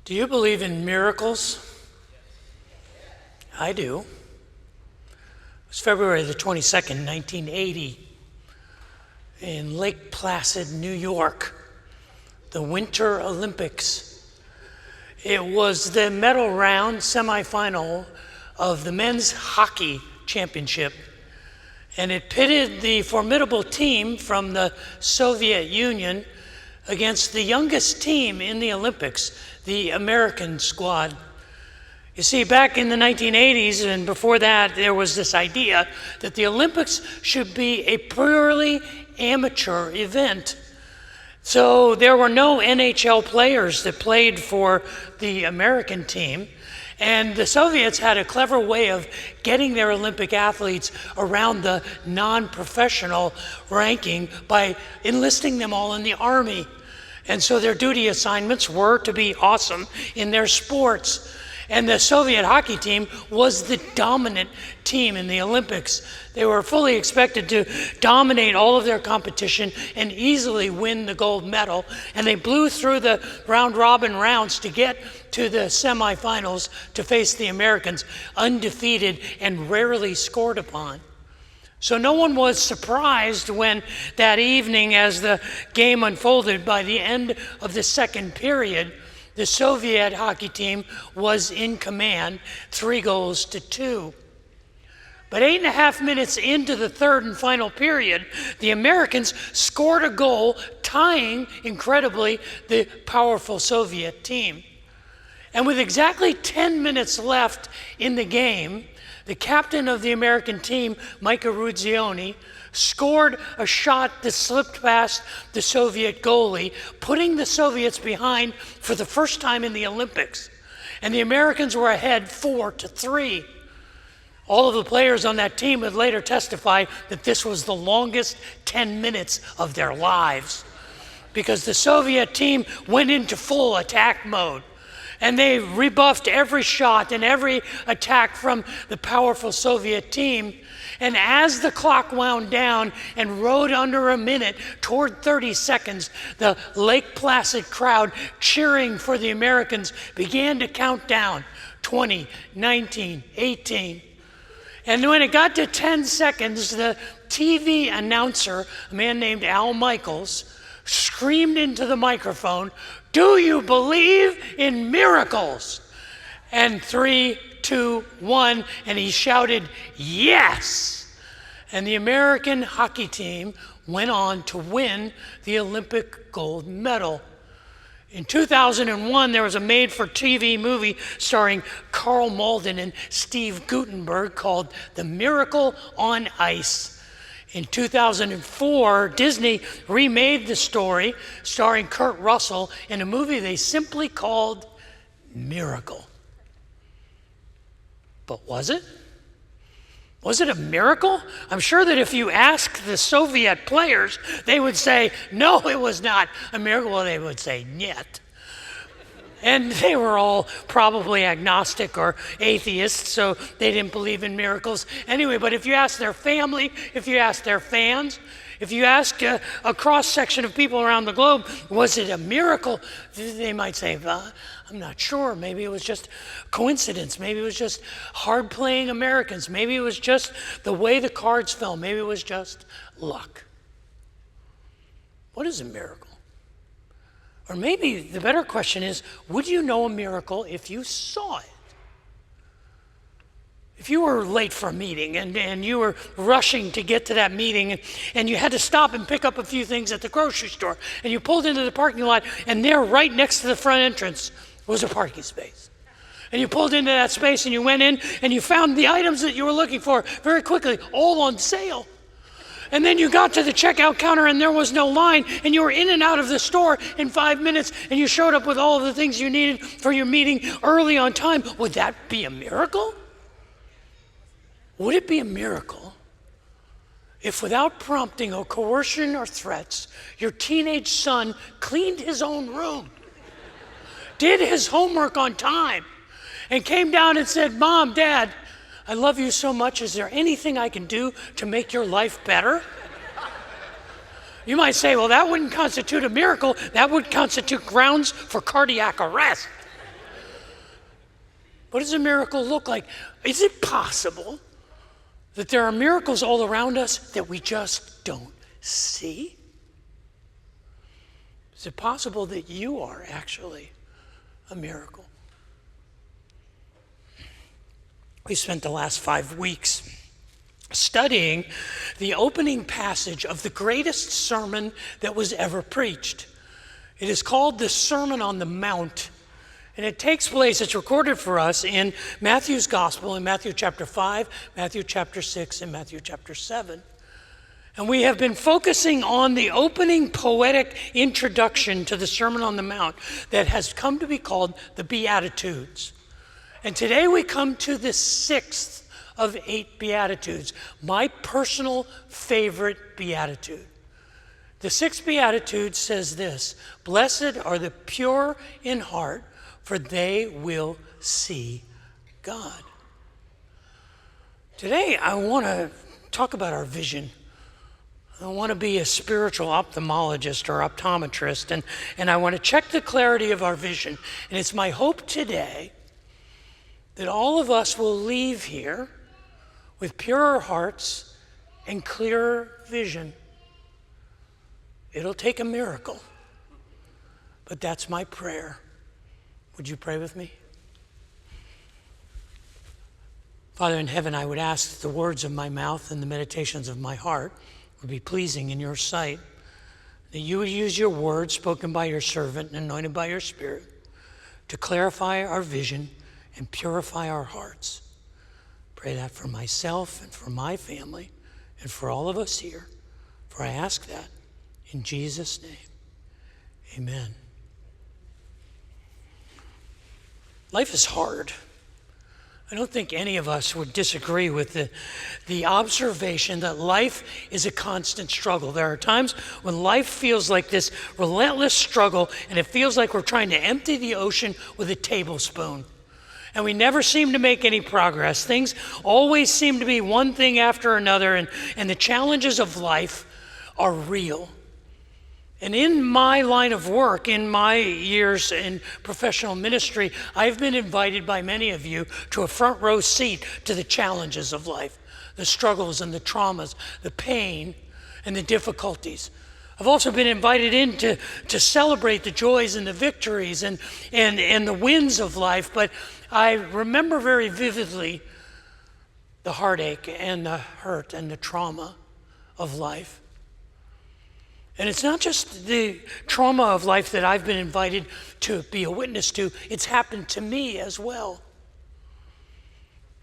Do you believe in miracles? I do. It was February the 22nd, 1980, in Lake Placid, New York, the Winter Olympics. It was the medal round semifinal of the men's hockey championship, and it pitted the formidable team from the Soviet Union against the youngest team in the Olympics, the American squad. You see, back in the 1980s and before that, there was this idea that the Olympics should be a purely amateur event. So there were no NHL players that played for the American team. And the Soviets had a clever way of getting their Olympic athletes around the non-professional ranking by enlisting them all in the army. And so their duty assignments were to be awesome in their sports. And the Soviet hockey team was the dominant team in the Olympics. They were fully expected to dominate all of their competition and easily win the gold medal. And they blew through the round-robin rounds to get to the semifinals to face the Americans, undefeated and rarely scored upon. So no one was surprised when that evening, as the game unfolded, by the end of the second period, the Soviet hockey team was in command, 3-2. But 8.5 minutes into the third and final period, the Americans scored a goal, tying, incredibly, the powerful Soviet team. And with exactly 10 minutes left in the game, the captain of the American team, Micah Ruzioni, scored a shot that slipped past the Soviet goalie, putting the Soviets behind for the first time in the Olympics. And the Americans were ahead 4-3. All of the players on that team would later testify that this was the longest 10 minutes of their lives, because the Soviet team went into full attack mode. And they rebuffed every shot and every attack from the powerful Soviet team. And as the clock wound down and rode under a minute toward 30 seconds, the Lake Placid crowd cheering for the Americans began to count down, 20, 19, 18. And when it got to 10 seconds, the TV announcer, a man named Al Michaels, screamed into the microphone, "Do you believe in miracles?" And 3, 2, 1, and he shouted, "Yes!" And the American hockey team went on to win the Olympic gold medal. In 2001, there was a made-for-TV movie starring Carl Malden and Steve Guttenberg called The Miracle on Ice. In 2004, Disney remade the story, starring Kurt Russell, in a movie they simply called Miracle. But was it? Was it a miracle? I'm sure that if you asked the Soviet players, they would say, no, it was not a miracle. Well, they would say, "Niet." And they were all probably agnostic or atheists, so they didn't believe in miracles anyway. But if you ask their family, if you ask their fans, if you ask a cross-section of people around the globe, was it a miracle? They might say, I'm not sure. Maybe it was just coincidence. Maybe it was just hard-playing Americans. Maybe it was just the way the cards fell. Maybe it was just luck. What is a miracle? Or maybe the better question is, would you know a miracle if you saw it? If you were late for a meeting and you were rushing to get to that meeting and you had to stop and pick up a few things at the grocery store, and you pulled into the parking lot, and there right next to the front entrance was a parking space. And you pulled into that space and you went in and you found the items that you were looking for very quickly, all on sale. And then you got to the checkout counter and there was no line, and you were in and out of the store in 5 minutes, and you showed up with all of the things you needed for your meeting early on time. Would that be a miracle? Would it be a miracle if, without prompting or coercion or threats, your teenage son cleaned his own room, did his homework on time, and came down and said, "Mom, Dad, I love you so much. Is there anything I can do to make your life better?" You might say, well, that wouldn't constitute a miracle. That would constitute grounds for cardiac arrest. What does a miracle look like? Is it possible that there are miracles all around us that we just don't see? Is it possible that you are actually a miracle? We spent the last 5 weeks studying the opening passage of the greatest sermon that was ever preached. It is called the Sermon on the Mount, and it takes place, it's recorded for us in Matthew's Gospel, in Matthew chapter 5, Matthew chapter 6, and Matthew chapter 7. And we have been focusing on the opening poetic introduction to the Sermon on the Mount that has come to be called the Beatitudes. And today we come to the 6th of 8 Beatitudes, my personal favorite Beatitude. The 6th Beatitude says this: "Blessed are the pure in heart, for they will see God." Today I want to talk about our vision. I want to be a spiritual ophthalmologist or optometrist, and I want to check the clarity of our vision. And it's my hope today that all of us will leave here with purer hearts and clearer vision. It'll take a miracle, but that's my prayer. Would you pray with me? Father in heaven, I would ask that the words of my mouth and the meditations of my heart would be pleasing in your sight, that you would use your word spoken by your servant and anointed by your Spirit to clarify our vision and purify our hearts. Pray that for myself and for my family and for all of us here, for I ask that in Jesus' name. Amen. Life is hard. I don't think any of us would disagree with the observation that life is a constant struggle. There are times when life feels like this relentless struggle, and it feels like we're trying to empty the ocean with a tablespoon. And we never seem to make any progress. Things always seem to be one thing after another, and the challenges of life are real. And in my line of work, in my years in professional ministry, I've been invited by many of you to a front row seat to the challenges of life, the struggles and the traumas, the pain and the difficulties. I've also been invited in to celebrate the joys and the victories and the wins of life, but I remember very vividly the heartache and the hurt and the trauma of life. And it's not just the trauma of life that I've been invited to be a witness to, it's happened to me as well.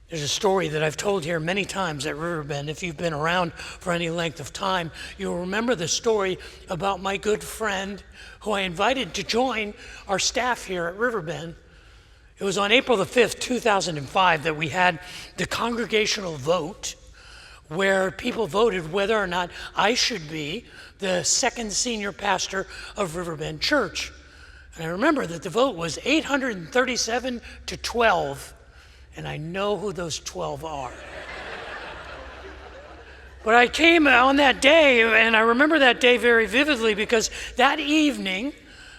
There's a story that I've told here many times at Riverbend. If you've been around for any length of time, you'll remember the story about my good friend who I invited to join our staff here at Riverbend. It was on April the 5th, 2005, that we had the congregational vote where people voted whether or not I should be the second senior pastor of Riverbend Church. And I remember that the vote was 837 to 12, and I know who those 12 are. But I came on that day, and I remember that day very vividly because that evening,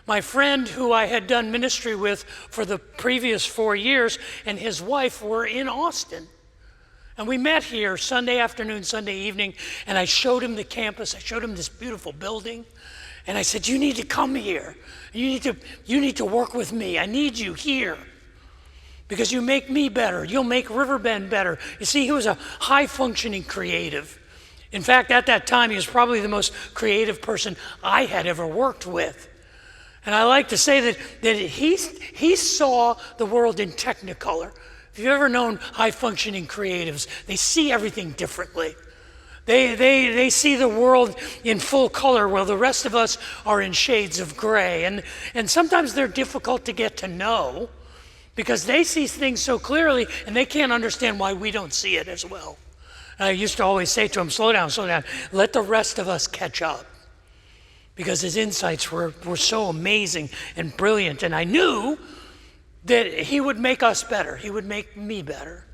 my friend who I had done ministry with for the previous 4 years and his wife were in Austin. And we met here Sunday afternoon, Sunday evening, and I showed him the campus. I showed him this beautiful building. And I said, you need to come here. You need to work with me. I need you here because you make me better. You'll make Riverbend better. You see, he was a high-functioning creative. In fact, at that time, he was probably the most creative person I had ever worked with. And I like to say that he saw the world in Technicolor. If you've ever known high-functioning creatives, they see everything differently. They see the world in full color while the rest of us are in shades of gray. And sometimes they're difficult to get to know because they see things so clearly and they can't understand why we don't see it as well. And I used to always say to him, slow down, let the rest of us catch up. Because his insights were so amazing and brilliant. And I knew that he would make us better. He would make me better.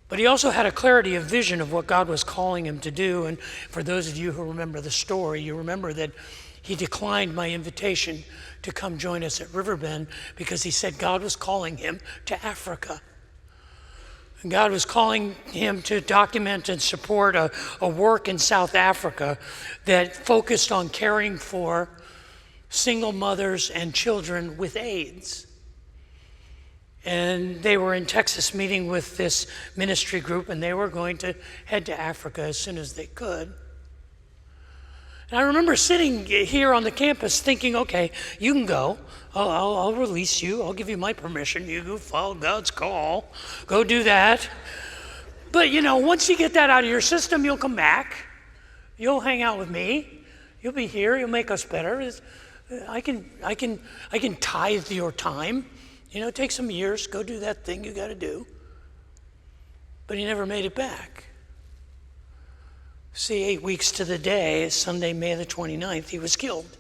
But he also had a clarity of vision of what God was calling him to do. And for those of you who remember the story, you remember that he declined my invitation to come join us at Riverbend because he said God was calling him to Africa. And God was calling him to document and support a work in South Africa that focused on caring for single mothers and children with AIDS. And they were in Texas meeting with this ministry group, and they were going to head to Africa as soon as they could. And I remember sitting here on the campus thinking, okay, you can go. I'll release you. I'll give you my permission. You go follow God's call. Go do that. But, once you get that out of your system, you'll come back. You'll hang out with me. You'll be here. You'll make us better. I can tithe your time. Take some years. Go do that thing you got to do. But he never made it back. See, 8 weeks to the day, Sunday, May the 29th, he was killed.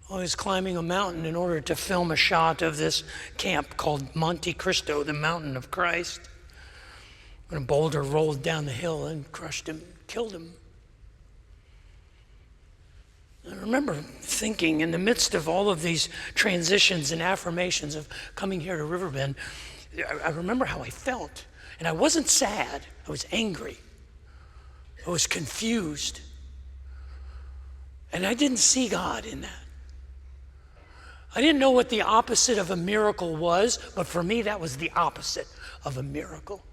He was climbing a mountain in order to film a shot of this camp called Monte Cristo, the Mountain of Christ. When a boulder rolled down the hill and crushed him, killed him. I remember thinking in the midst of all of these transitions and affirmations of coming here to Riverbend, I remember how I felt. And I wasn't sad, I was angry. I was confused. And I didn't see God in that. I didn't know what the opposite of a miracle was, but for me, that was the opposite of a miracle.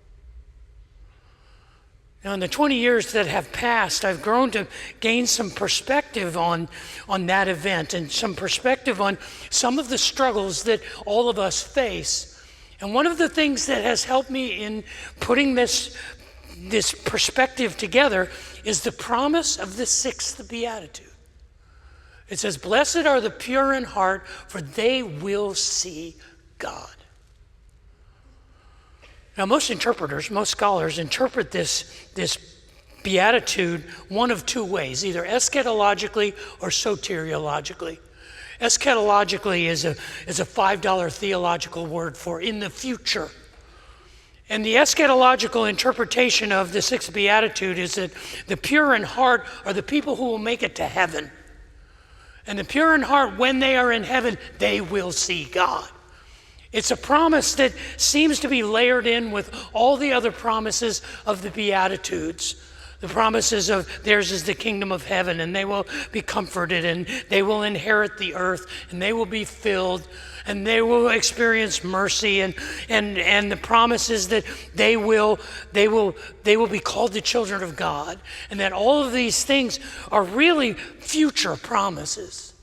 Now, in the 20 years that have passed, I've grown to gain some perspective on that event and some perspective on some of the struggles that all of us face. And one of the things that has helped me in putting this perspective together is the promise of the sixth beatitude. It says, "Blessed are the pure in heart, for they will see God." Now, most interpreters, most scholars interpret this beatitude one of two ways, either eschatologically or soteriologically. Eschatologically is a $5 theological word for in the future. And the eschatological interpretation of the sixth beatitude is that the pure in heart are the people who will make it to heaven. And the pure in heart, when they are in heaven, they will see God. It's a promise that seems to be layered in with all the other promises of the Beatitudes. The promises of theirs is the kingdom of heaven, and they will be comforted, and they will inherit the earth, and they will be filled, and they will experience mercy, and the promises that they will be called the children of God, and that all of these things are really future promises.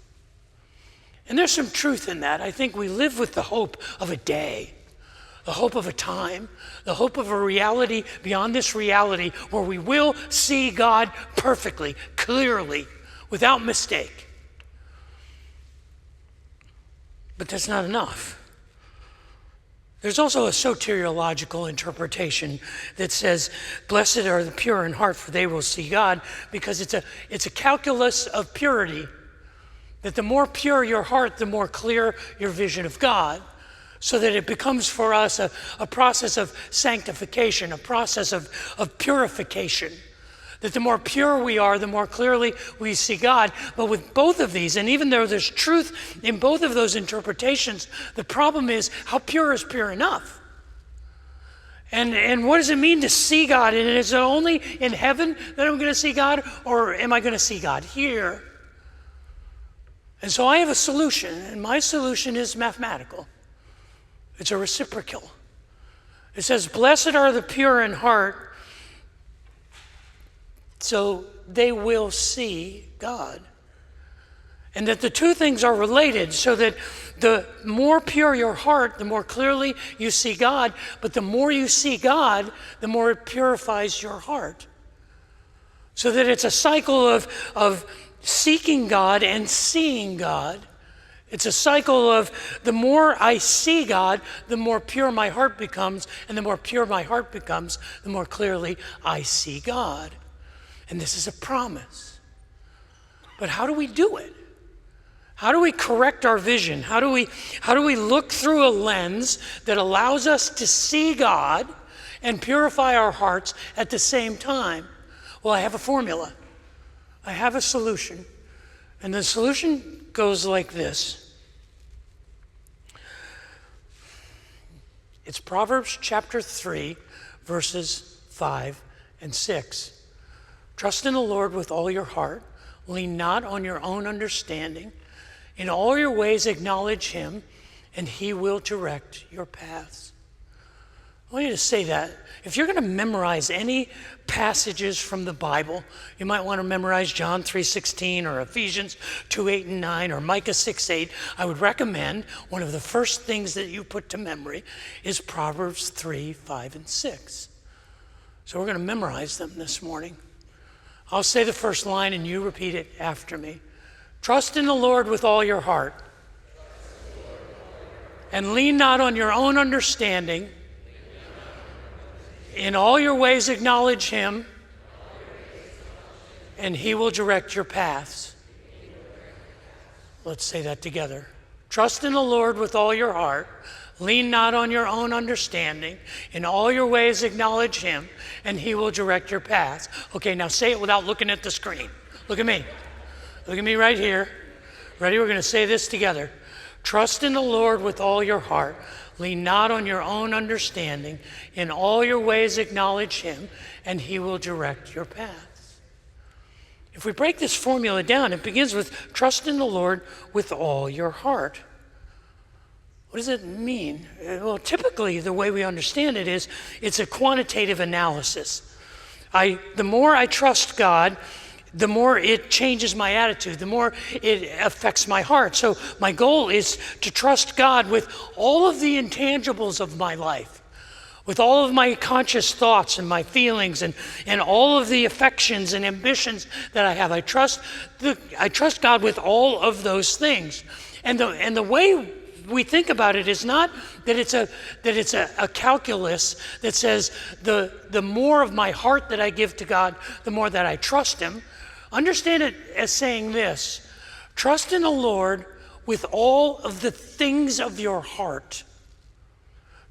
And there's some truth in that. I think we live with the hope of a day, the hope of a time, the hope of a reality beyond this reality where we will see God perfectly, clearly, without mistake. But that's not enough. There's also a soteriological interpretation that says, "Blessed are the pure in heart, for they will see God," because it's a calculus of purity. That the more pure your heart, the more clear your vision of God, so that it becomes for us a process of sanctification, a process of purification. That the more pure we are, the more clearly we see God. But with both of these, and even though there's truth in both of those interpretations, the problem is how pure is pure enough? And what does it mean to see God? And is it only in heaven that I'm going to see God, or am I going to see God here? And so I have a solution, and my solution is mathematical. It's a reciprocal. It says, "Blessed are the pure in heart, so they will see God." And that the two things are related, so that the more pure your heart, the more clearly you see God, but the more you see God, the more it purifies your heart. So that it's a cycle of seeking God and seeing God. It's a cycle of the more I see God, the more pure my heart becomes, and the more pure my heart becomes, the more clearly I see God. And this is a promise. But how do we do it? How do we correct our vision? How do we look through a lens that allows us to see God and purify our hearts at the same time? Well, I have a formula. I have a solution. And the solution goes like this. It's Proverbs chapter 3, verses 5 and 6. Trust in the Lord with all your heart. Lean not on your own understanding. In all your ways acknowledge him, and he will direct your paths. I want you to say that. If you're going to memorize any passages from the Bible, you might want to memorize John 3:16 or Ephesians 2:8 and 9 or Micah 6:8. I would recommend one of the first things that you put to memory is Proverbs 3, 5, and 6. So we're going to memorize them this morning. I'll say the first line and you repeat it after me. Trust in the Lord with all your heart, and lean not on your own understanding. In all your ways acknowledge him, and he will direct your paths. Let's say that together. Trust in the Lord with all your heart. Lean not on your own understanding. In all your ways acknowledge him, and he will direct your paths. Okay, now say it without looking at the screen. Look at me. Look at me right here. Ready? We're going to say this together. Trust in the Lord with all your heart. Lean not on your own understanding. In all your ways acknowledge him, and he will direct your paths. If we break this formula down, it begins with trust in the Lord with all your heart. What does it mean? Well, typically the way we understand it is it's a quantitative analysis. The more I trust God, the more it changes my attitude, the more it affects my heart. So my goal is to trust God with all of the intangibles of my life, with all of my conscious thoughts and my feelings and all of the affections and ambitions that I have. I trust God with all of those things. And the way we think about it is not that it's a calculus that says the more of my heart that I give to God, the more that I trust him. Understand it as saying this: trust in the Lord with all of the things of your heart.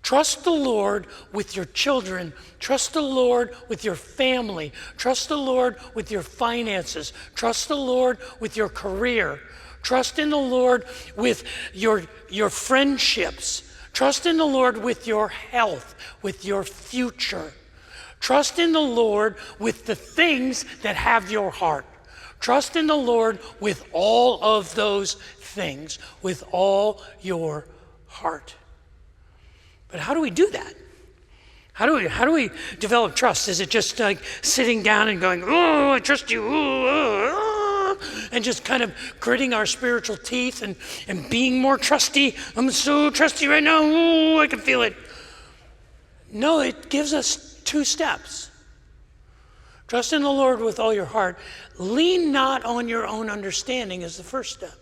Trust the Lord with your children. Trust the Lord with your family. Trust the Lord with your finances. Trust the Lord with your career. Trust in the Lord with your friendships. Trust in the Lord with your health, with your future. Trust in the Lord with the things that have your heart. Trust in the Lord with all of those things, with all your heart. But how do we do that? How do we develop trust? Is it just like sitting down and going, oh, I trust you, and just kind of gritting our spiritual teeth and being more trusty? I'm so trusty right now, oh, I can feel it. No, it gives us two steps. Trust in the Lord with all your heart. Lean not on your own understanding is the first step.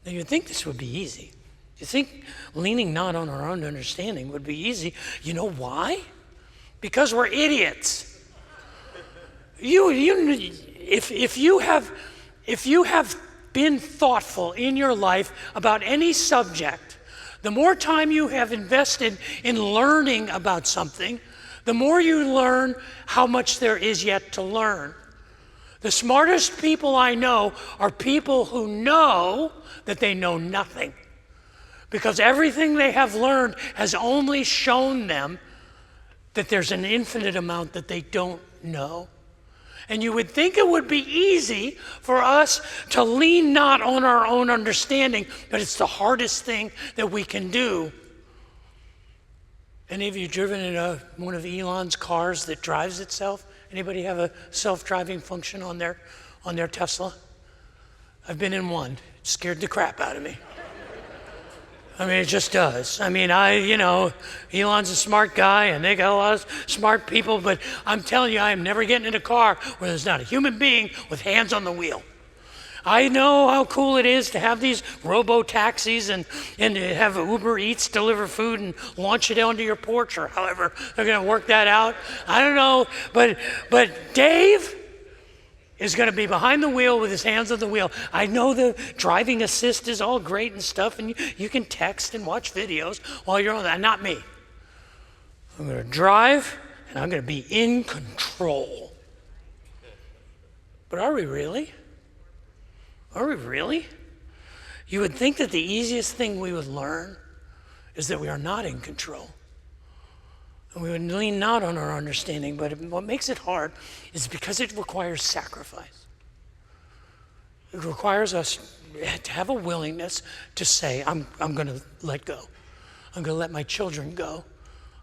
Now you'd think this would be easy. You think leaning not on our own understanding would be easy. You know why? Because we're idiots. If you have been thoughtful in your life about any subject, the more time you have invested in learning about something, the more you learn how much there is yet to learn. The smartest people I know are people who know that they know nothing, because everything they have learned has only shown them that there's an infinite amount that they don't know. And you would think it would be easy for us to lean not on our own understanding, but it's the hardest thing that we can do. Any of you driven in one of Elon's cars that drives itself? Anybody have a self-driving function on their Tesla? I've been in one. It scared the crap out of me. I mean, it just does. I mean, Elon's a smart guy, and they got a lot of smart people, but I'm telling you, I am never getting in a car where there's not a human being with hands on the wheel. I know how cool it is to have these robo-taxis and to have Uber Eats deliver food and launch it onto your porch, or however they're going to work that out. I don't know, but Dave is going to be behind the wheel with his hands on the wheel. I know the driving assist is all great and stuff, and you can text and watch videos while you're on that. Not me. I'm going to drive, and I'm going to be in control. But are we really? Are we really? You would think that the easiest thing we would learn is that we are not in control. And we would lean not on our understanding, but what makes it hard is because it requires sacrifice. It requires us to have a willingness to say, I'm going to let go. I'm going to let my children go.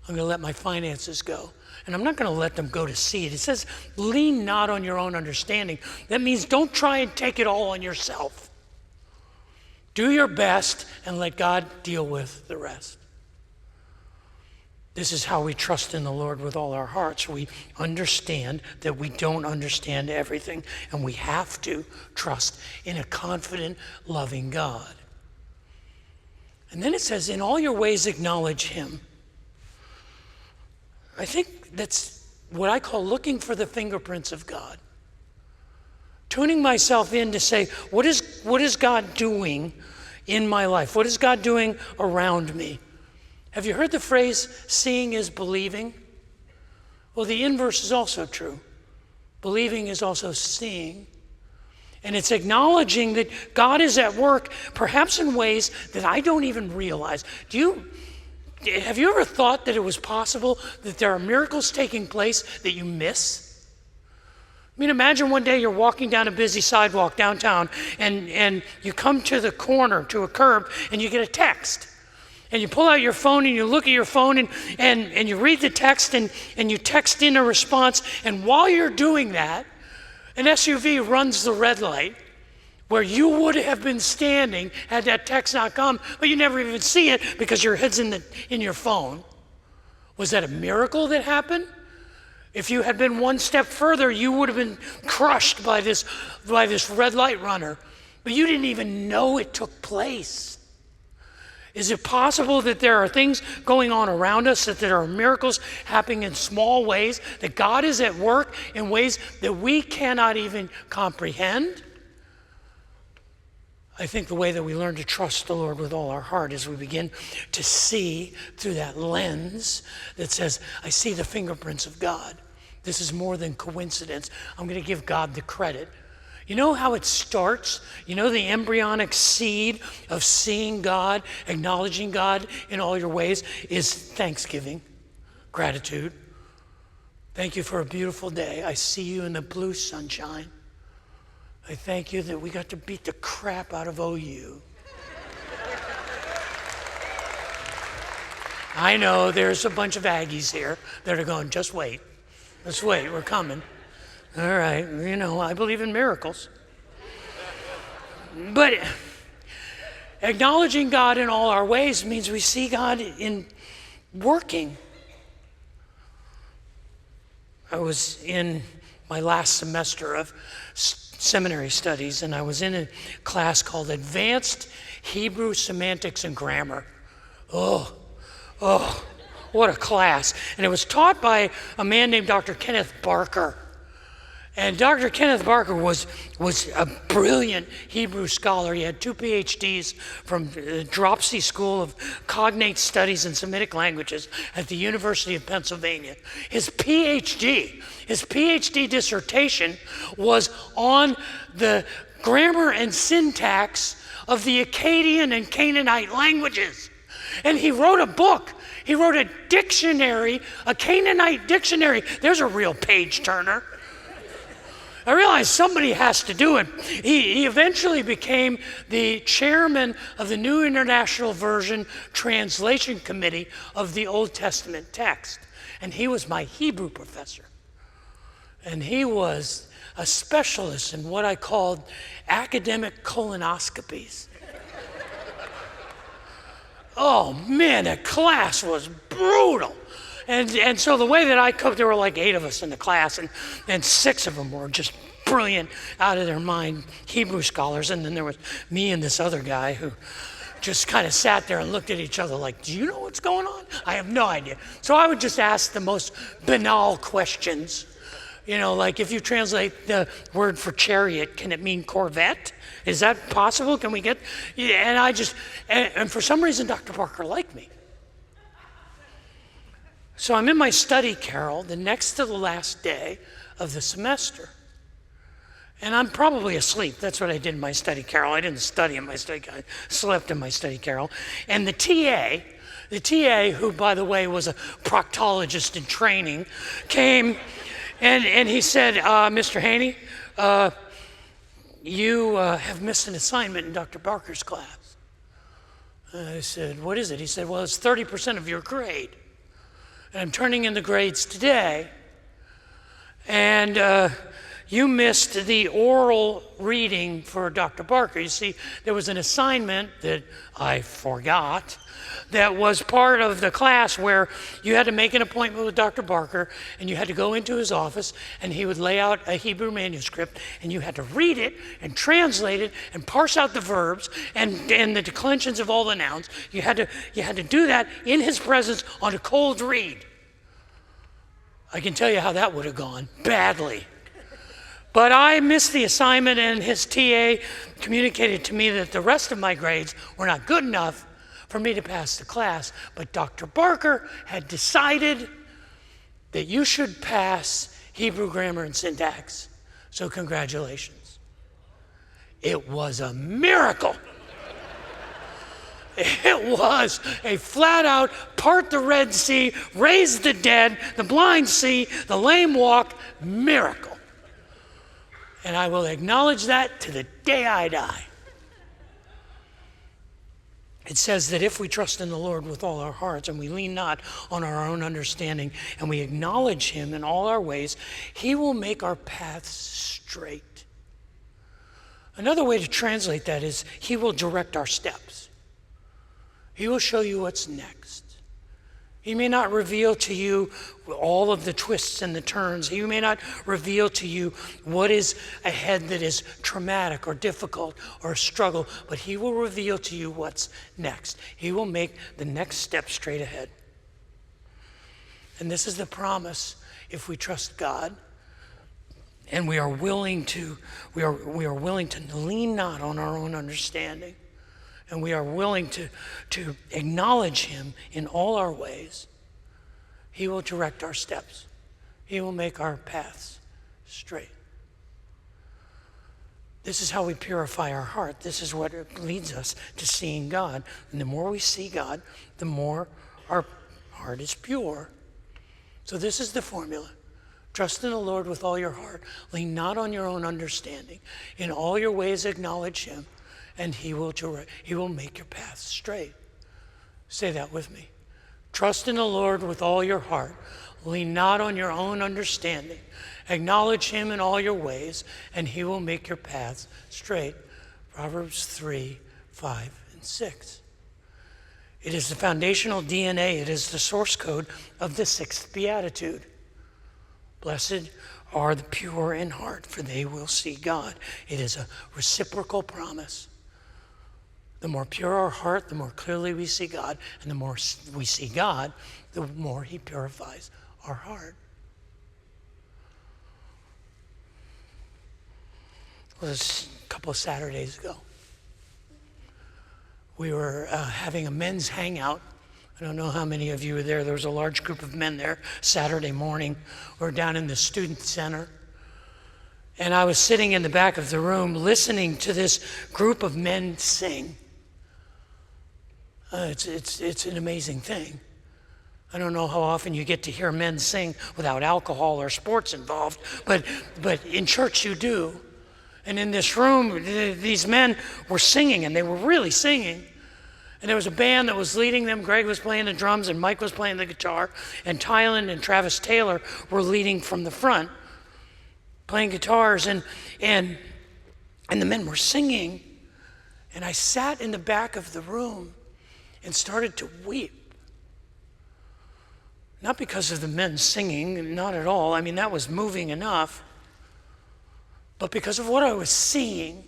I'm going to let my finances go. And I'm not going to let them go to seed. It says, lean not on your own understanding. That means don't try and take it all on yourself. Do your best and let God deal with the rest. This is how we trust in the Lord with all our hearts. We understand that we don't understand everything, and we have to trust in a confident, loving God. And then it says, in all your ways acknowledge him. I think that's what I call looking for the fingerprints of God. Tuning myself in to say, what is God doing in my life? What is God doing around me? Have you heard the phrase, seeing is believing? Well, the inverse is also true. Believing is also seeing. And it's acknowledging that God is at work, perhaps in ways that I don't even realize. Have you ever thought that it was possible that there are miracles taking place that you miss? I mean, imagine one day you're walking down a busy sidewalk downtown and you come to the corner, to a curb, and you get a text. And you pull out your phone and you look at your phone and you read the text and you text in a response. And while you're doing that, an SUV runs the red light where you would have been standing had that text not come, but you never even see it because your head's in your phone. Was that a miracle that happened? If you had been one step further, you would have been crushed by this red light runner, but you didn't even know it took place. Is it possible that there are things going on around us, that there are miracles happening in small ways, that God is at work in ways that we cannot even comprehend? I think the way that we learn to trust the Lord with all our heart is we begin to see through that lens that says, I see the fingerprints of God. This is more than coincidence. I'm going to give God the credit. You know how it starts? You know the embryonic seed of seeing God, acknowledging God in all your ways is thanksgiving, gratitude. Thank you for a beautiful day. I see you in the blue sunshine. I thank you that we got to beat the crap out of OU. I know there's a bunch of Aggies here that are going, just wait. Just wait, we're coming. All right, I believe in miracles. But acknowledging God in all our ways means we see God in working. I was in my last semester of seminary studies, and I was in a class called Advanced Hebrew Semantics and Grammar. Oh, what a class. And it was taught by a man named Dr. Kenneth Barker. And Dr. Kenneth Barker was a brilliant Hebrew scholar. He had 2 PhDs from the Dropsy School of Cognate Studies and Semitic Languages at the University of Pennsylvania. His PhD dissertation was on the grammar and syntax of the Akkadian and Canaanite languages. And he wrote a book. He wrote a dictionary, a Canaanite dictionary. There's a real page turner. I realized somebody has to do it. He eventually became the chairman of the New International Version Translation Committee of the Old Testament text. And he was my Hebrew professor. And he was a specialist in what I called academic colonoscopies. Oh man, that class was brutal. And so the way that I cooked, there were like 8 of us in the class, and 6 of them were just brilliant, out of their mind Hebrew scholars. And then there was me and this other guy who just kind of sat there and looked at each other like, do you know what's going on? I have no idea. So I would just ask the most banal questions. Like if you translate the word for chariot, can it mean Corvette? Is that possible? Can we get? Yeah, and for some reason, Dr. Parker liked me. So I'm in my study carrel the next to the last day of the semester. And I'm probably asleep. That's what I did in my study carrel. I didn't study in my study carrel. I slept in my study carrel. And the TA, who, by the way, was a proctologist in training, came and he said, Mr. Haney, you have missed an assignment in Dr. Barker's class. I said, what is it? He said, well, it's 30% of your grade. And I'm turning in the grades today. And you missed the oral reading for Dr. Barker. You see, there was an assignment that I forgot that was part of the class where you had to make an appointment with Dr. Barker, and you had to go into his office, and he would lay out a Hebrew manuscript, and you had to read it and translate it and parse out the verbs and the declensions of all the nouns. You had to do that in his presence on a cold read. I can tell you how that would have gone, badly. But I missed the assignment, and his TA communicated to me that the rest of my grades were not good enough for me to pass the class. But Dr. Barker had decided that you should pass Hebrew grammar and syntax. So congratulations. It was a miracle. It was a flat-out part the Red Sea, raise the dead, the blind see, the lame walk miracle. And I will acknowledge that to the day I die. It says that if we trust in the Lord with all our hearts and we lean not on our own understanding and we acknowledge him in all our ways, he will make our paths straight. Another way to translate that is he will direct our steps. He will show you what's next. He may not reveal to you all of the twists and the turns. He may not reveal to you what is ahead that is traumatic or difficult or a struggle, but he will reveal to you what's next. He will make the next step straight ahead. And this is the promise if we trust God and we are willing to lean not on our own understanding. And we are willing to acknowledge him in all our ways, he will direct our steps. He will make our paths straight. This is how we purify our heart. This is what leads us to seeing God. And the more we see God, the more our heart is pure. So this is the formula. Trust in the Lord with all your heart. Lean not on your own understanding. In all your ways acknowledge him, and he will make your path straight. Say that with me. Trust in the Lord with all your heart. Lean not on your own understanding. Acknowledge him in all your ways, and he will make your paths straight. Proverbs 3, 5, and 6. It is the foundational DNA. It is the source code of the sixth beatitude. Blessed are the pure in heart, for they will see God. It is a reciprocal promise. The more pure our heart, the more clearly we see God. And the more we see God, the more he purifies our heart. It was a couple of Saturdays ago. We were having a men's hangout. I don't know how many of you were there. There was a large group of men there Saturday morning. We were down in the student center. And I was sitting in the back of the room listening to this group of men sing. It's an amazing thing. I don't know how often you get to hear men sing without alcohol or sports involved, but in church you do. And in this room, these men were singing, and they were really singing. And there was a band that was leading them. Greg was playing the drums, and Mike was playing the guitar, and Tylen and Travis Taylor were leading from the front, playing guitars, and the men were singing. And I sat in the back of the room and started to weep. Not because of the men singing, not at all. I mean, that was moving enough. But because of what I was seeing.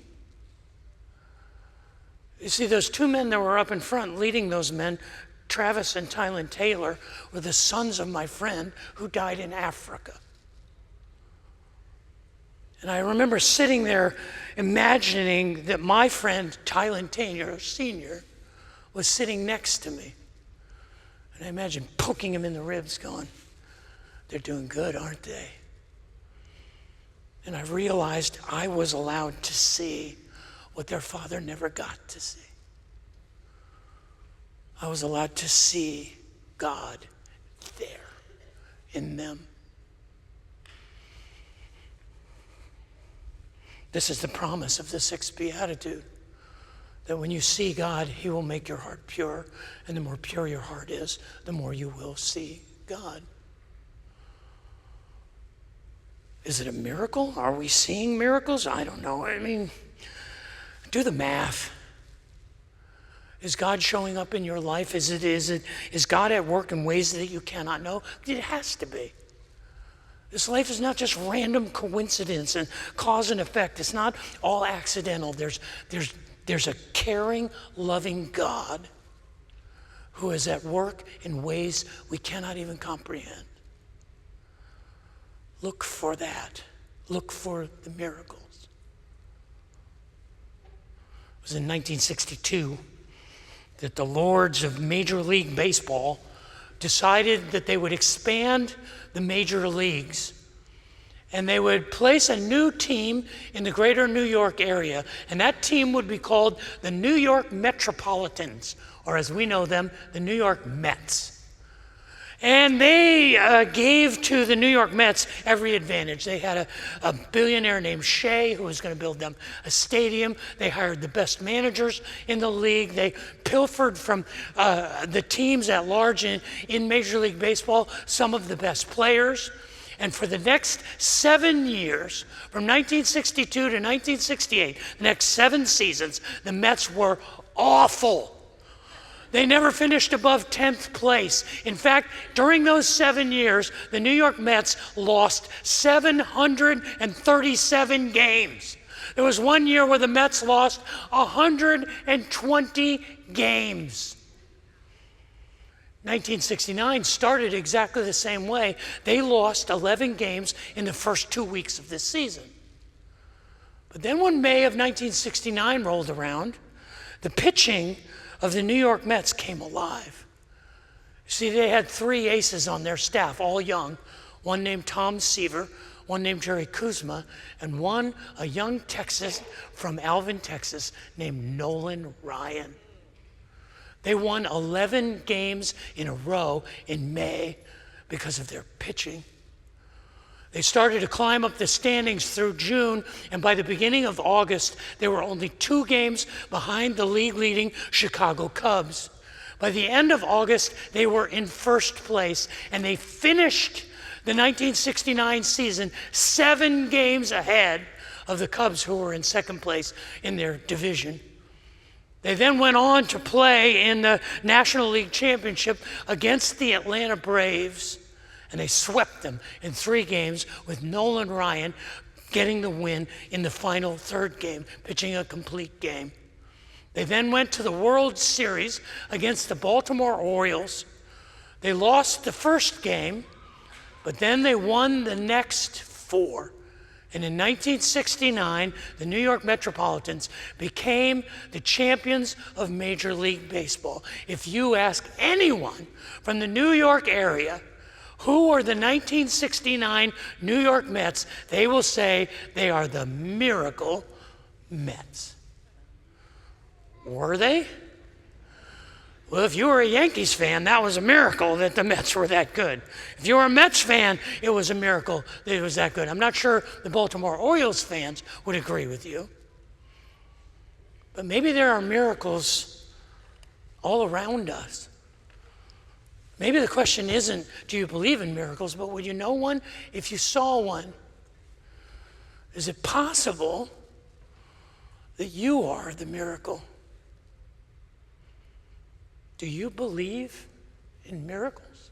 You see, those two men that were up in front leading those men, Travis and Tylen Taylor, were the sons of my friend who died in Africa. And I remember sitting there imagining that my friend, Tylen Taylor, Sr., was sitting next to me. And I imagined poking him in the ribs going, they're doing good, aren't they? And I realized I was allowed to see what their father never got to see. I was allowed to see God there in them. This is the promise of the sixth beatitude, that when you see God, he will make your heart pure, and the more pure your heart is, the more you will see God. Is it a miracle? Are we seeing miracles? I don't know. I mean, do the math. Is God showing up in your life? Is God at work in ways that you cannot know? It has to be. This life is not just random coincidence and cause and effect. It's not all accidental. There's a caring, loving God who is at work in ways we cannot even comprehend. Look for that. Look for the miracles. It was in 1962 that the lords of Major League Baseball decided that they would expand the major leagues, and they would place a new team in the greater New York area, and that team would be called the New York Metropolitans, or as we know them, the New York Mets. And they gave to the New York Mets every advantage. They had a billionaire named Shea who was going to build them a stadium. They hired the best managers in the league. They pilfered from the teams at large in Major League Baseball some of the best players. And for the next 7 years, from 1962 to 1968, the next 7 seasons, the Mets were awful. They never finished above 10th place. In fact, during those 7 years, the New York Mets lost 737 games. There was 1 year where the Mets lost 120 games. 1969 started exactly the same way. They lost 11 games in the first 2 weeks of this season. But then when May of 1969 rolled around, the pitching of the New York Mets came alive. See, they had 3 aces on their staff, all young. One named Tom Seaver, one named Jerry Kuzma, and one, a young Texas from Alvin, Texas, named Nolan Ryan. They won 11 games in a row in May because of their pitching. They started to climb up the standings through June, and by the beginning of August, they were only 2 games behind the league-leading Chicago Cubs. By the end of August, they were in first place, and they finished the 1969 season 7 games ahead of the Cubs, who were in second place in their division. They then went on to play in the National League Championship against the Atlanta Braves, and they swept them in 3 games, with Nolan Ryan getting the win in the final 3rd game, pitching a complete game. They then went to the World Series against the Baltimore Orioles. They lost the first game, but then they won the next 4. And in 1969, the New York Metropolitans became the champions of Major League Baseball. If you ask anyone from the New York area who are the 1969 New York Mets, they will say they are the Miracle Mets. Were they? Well, if you were a Yankees fan, that was a miracle that the Mets were that good. If you were a Mets fan, it was a miracle that it was that good. I'm not sure the Baltimore Orioles fans would agree with you. But maybe there are miracles all around us. Maybe the question isn't, do you believe in miracles, but would you know one if you saw one? Is it possible that you are the miracle? Do you believe in miracles?